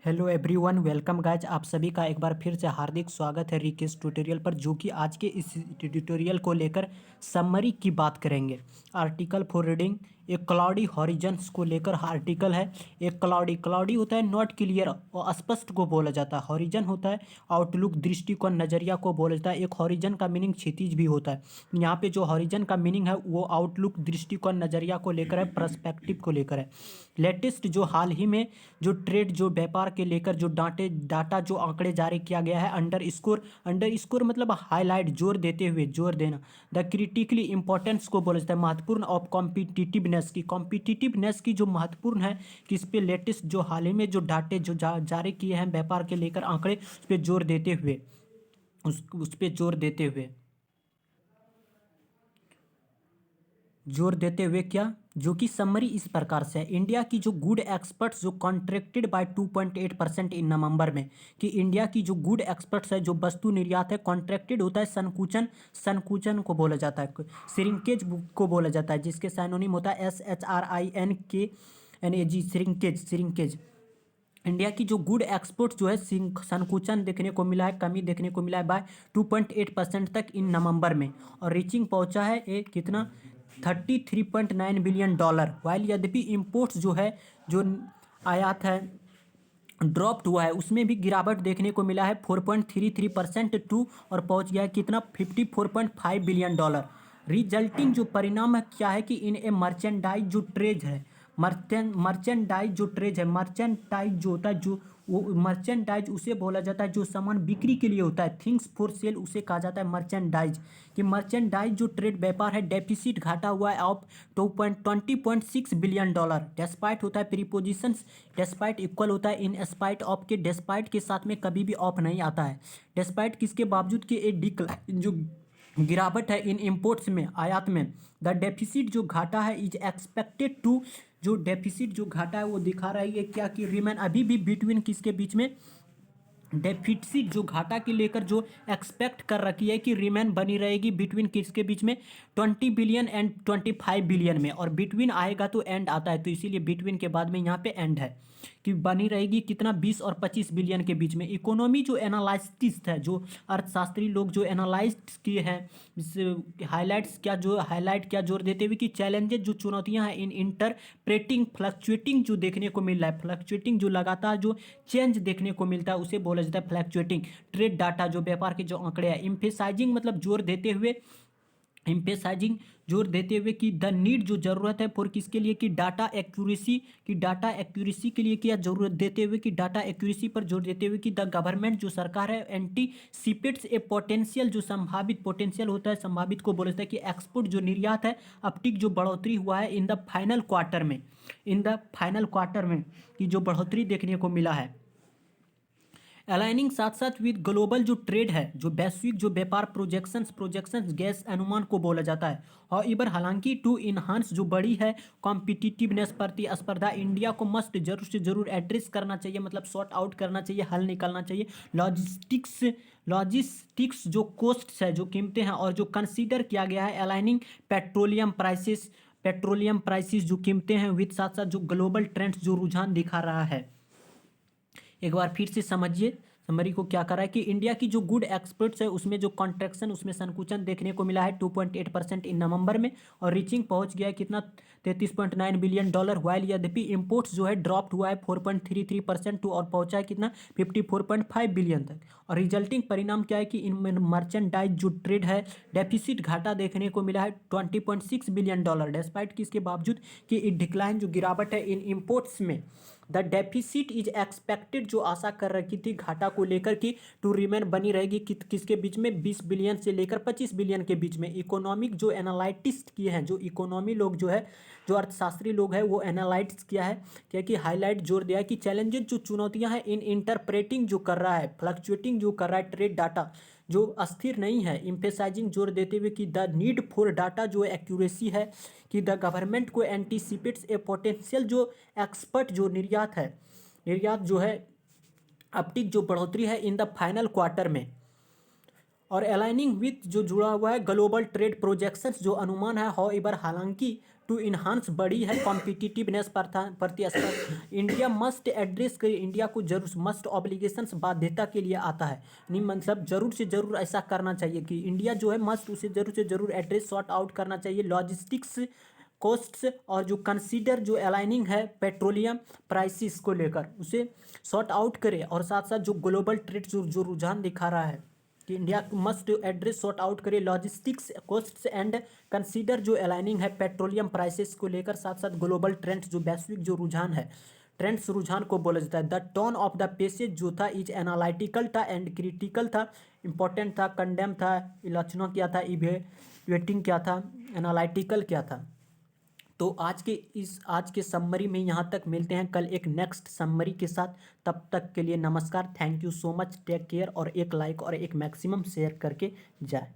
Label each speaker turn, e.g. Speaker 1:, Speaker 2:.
Speaker 1: Hello everyone, welcome guys. आप सभी का एक बार फिर से हार्दिक स्वागत है रिकेश ट्यूटोरियल पर, जो कि आज के इस ट्यूटोरियल को लेकर समरी की बात करेंगे। Article for reading. एक क्लाउडी हॉरिजन्स को लेकर आर्टिकल है। एक क्लाउडी क्लाउडी होता है नॉट क्लियर और अस्पष्ट को बोला जाता है। हॉरिजन होता है आउटलुक, दृष्टिकोण, नजरिया को बोला जाता है। एक हॉरिजन का मीनिंग क्षितिज भी होता है। यहाँ पे जो हॉरिजन का मीनिंग है वो आउटलुक, दृष्टिकोण, नजरिया को लेकर है, पर्सपेक्टिव को लेकर है। लेटेस्ट जो हाल ही में जो ट्रेड जो व्यापार के लेकर जो डाटा जो आंकड़े जारी किया गया है, अंडर स्कोर मतलब हाईलाइट, जोर देते हुए, जोर देना। द क्रिटिकली इंपॉर्टेंस को बोला जाता है महत्वपूर्ण ऑफ कॉम्पिटिटिवनेस की। कॉम्पिटिटिवनेस की जो महत्वपूर्ण है कि इस पे लेटेस्ट जो हाल ही में जो डाटे जो जारी किए हैं व्यापार के लेकर आंकड़े, उस पर जोर देते हुए, उस पे जोर देते हुए क्या, जो कि समरी इस प्रकार से है। इंडिया की जो गुड एक्सपर्ट्स जो कॉन्ट्रैक्टेड बाय 2.8% इन नवंबर में, कि इंडिया की जो गुड एक्सपर्ट्स है, जो वस्तु निर्यात है, कॉन्ट्रैक्टेड होता है संकुचन, संकुचन को बोला जाता है, श्रिंकेज को बोला जाता है, जिसके साइनोनिम होता है SHRINKNAG, श्रिंकेज, श्रिंकेज। इंडिया की जो गुड एक्सपोर्ट जो है संकुचन देखने को मिला है, कमी देखने को मिला है बाय 2.8% तक इन नवंबर में, और रीचिंग पहुंचा है एक कितना, $33.9 बिलियन। वाइल यद्यपि इम्पोर्ट्स जो है, जो आयात है, ड्रॉप्ड हुआ है, उसमें भी गिरावट देखने को मिला है 4.33% टू, और पहुंच गया है कितना, $54.5 बिलियन। रिजल्टिंग जो परिणाम है क्या है कि इन ए मर्चेंडाइज जो ट्रेज है, मर्चेंडाइज जो ट्रेज है, मर्चेंडाइज जो होता है, जो वो मर्चेंडाइज उसे बोला जाता है जो सामान बिक्री के लिए होता है, थिंग्स फॉर सेल, उसे कहा जाता है मर्चेंडाइज। कि मर्चेंडाइज जो ट्रेड व्यापार है, डेफिसिट घाटा हुआ है ऑफ 20.6 बिलियन डॉलर। डेस्पाइट होता है प्रीपोजिशन, डेस्पाइट इक्वल होता है इन स्पाइट ऑफ के, डेस्पाइट के साथ में कभी भी ऑफ नहीं आता है। डेस्पाइट किसके बावजूद कि एक डिक्लाइन जो गिरावट है इन इंपोर्ट्स में, आयात में। द डेफिसिट जो घाटा है इज एक्सपेक्टेड टू, जो डेफिसिट जो घाटा है वो दिखा रहा है क्या कि रिमेन, अभी भी बिटवीन किसके बीच में, डेफिसिट जो घाटा के लेकर जो एक्सपेक्ट कर रखी है कि रिमेन बनी रहेगी बिटवीन किसके बीच में, 20 बिलियन एंड 25 बिलियन में, और बिटवीन आएगा तो एंड आता है, तो इसीलिए बिटवीन के बाद में यहाँ पे एंड है, कि बनी रहेगी कितना, 20 और 25 बिलियन के बीच में। इकोनॉमी जो एनालिस्ट है, जो अर्थशास्त्री लोग जो एनालाइज किए हैं, हाईलाइट्स क्या, जो हाईलाइट क्या जोर देते हुए कि चैलेंजेस जो चुनौतियां हैं इन इंटरप्रेटिंग फ्लक्चुएटिंग जो देखने को मिल रहा है, फ्लक्चुएटिंग जो लगातार जो चेंज देखने को मिलता है, उसे बोला जाता है फ्लक्चुएटिंग ट्रेड डाटा, जो व्यापार के जो आंकड़े हैं। इम्फेसाइजिंग मतलब जोर देते हुए, एम्पेसाइजिंग जोर देते हुए कि द नीड जो जरूरत है फॉर किसके लिए, कि डाटा एक्यूरेसी, कि डाटा एक्यूरेसी के लिए क्या जरूरत देते हुए, कि डाटा एक्यूरेसी पर जोर देते हुए कि द गवर्नमेंट जो सरकार है एंटीसिपेट्स ए पोटेंशियल, जो संभावित पोटेंशियल होता है, संभावित को बोला जाता है कि एक्सपोर्ट जो निर्यात है, अपटिक जो बढ़ोतरी हुआ है इन द फाइनल क्वार्टर में, इन द फाइनल क्वार्टर में, कि जो बढ़ोतरी देखने को मिला है। अलाइनिंग साथ साथ विद ग्लोबल जो ट्रेड है, जो वैश्विक जो व्यापार प्रोजेक्शंस गैस अनुमान को बोला जाता है। और इबर हालांकि टू इनहांस जो बड़ी है कॉम्पिटिटिवनेस, प्रतिस्पर्धा, इंडिया को मस्ट जरूर से जरूर एड्रेस करना चाहिए, मतलब सॉर्ट आउट करना चाहिए, हल निकालना चाहिए। लॉजिस्टिक्स जो कॉस्ट्स है, जो कीमतें हैं, और जो कंसीडर किया गया है अलाइनिंग पेट्रोलियम प्राइसेस जो कीमतें हैं, विद साथ साथ जो ग्लोबल ट्रेंड्स जो रुझान दिखा रहा है। एक बार फिर से समझिए समरी को क्या कर रहा है कि इंडिया की जो गुड एक्सपर्ट्स है उसमें जो कॉन्ट्रैक्शन, उसमें संकुचन देखने को मिला है 2.8% इन नवंबर में, और रीचिंग पहुंच गया है कितना, $33.9 बिलियन। वाइल यद्यपि इंपोर्ट्स जो है ड्रॉप्ड हुआ है 4.33% टू, और पहुंचा है कितना, 54.5 बिलियन तक। और रिजल्टिंग परिणाम क्या है कि इन मर्चेंडाइज जो ट्रेड है, डेफिसिट घाटा देखने को मिला है $20.6 बिलियन, डिस्पाइट किसके बावजूद कि डिक्लाइन जो गिरावट है इन इंपोर्ट्स में। द डेफिसिट इज एक्सपेक्टेड, जो आशा कर रखी थी घाटा को लेकर कि टू रिमेन बनी रहेगी किसके बीच में, 20 बिलियन से लेकर 25 बिलियन के बीच में। इकोनॉमिक जो एनालिटिस्ट किए हैं, जो इकोनॉमी लोग जो है, जो अर्थशास्त्री लोग हैं, वो एनालाइट्स किया है क्या कि हाईलाइट जोर दिया है कि चैलेंजेस जो चुनौतियां हैं इन इंटरप्रेटिंग जो कर रहा है, फ्लक्चुएटिंग जो कर रहा है ट्रेड डाटा, जो अस्थिर नहीं है। इम्फेसाइजिंग जोर देते हुए कि द नीड फॉर डाटा जो एक्यूरेसी है, कि द गवर्नमेंट को एंटीसिपेट्स ए पोटेंशियल जो एक्सपर्ट जो निर्यात है, निर्यात जो है अपटिक जो बढ़ोतरी है इन द फाइनल क्वार्टर में। और अलाइनिंग विथ जो जुड़ा हुआ है ग्लोबल ट्रेड प्रोजेक्शंस जो अनुमान है, हाउएवर हालांकि टू इन्हांस बढ़ी है कॉम्पिटिटिवनेस प्रतिस्पर्धा। इंडिया मस्ट एड्रेस कर, इंडिया को जरूर मस्ट ऑब्लिगेशंस बाध्यता के लिए आता है, नहीं मतलब जरूर से जरूर ऐसा करना चाहिए कि इंडिया जो है मस्ट उसे जरूर से जरूर एड्रेस सॉर्ट आउट करना चाहिए लॉजिस्टिक्स कॉस्ट्स और जो कंसीडर जो अलाइनिंग है पेट्रोलियम प्राइसेस को लेकर उसे सॉर्ट आउट करे, और साथ साथ जो ग्लोबल ट्रेड जो रुझान दिखा रहा है कि India must address sort out करे लॉजिस्टिक्स कॉस्ट्स एंड कंसीडर जो अलाइनिंग है पेट्रोलियम प्राइसेस को लेकर, साथ साथ ग्लोबल ट्रेंड्स जो वैश्विक जो रुझान है ट्रेंड्स रुझान को बोला जाता है। The tone of the passage जो था इज एनालिटिकल था एंड क्रिटिकल था, इंपॉर्टेंट था, कंडेम था, आलोचना क्या था, इवेटिंग क्या था, एनालिटिकल क्या था। तो आज के समरी में यहाँ तक, मिलते हैं कल एक नेक्स्ट समरी के साथ। तब तक के लिए नमस्कार, thank you so much, take care, और एक लाइक और एक मैक्सिमम शेयर करके जाए।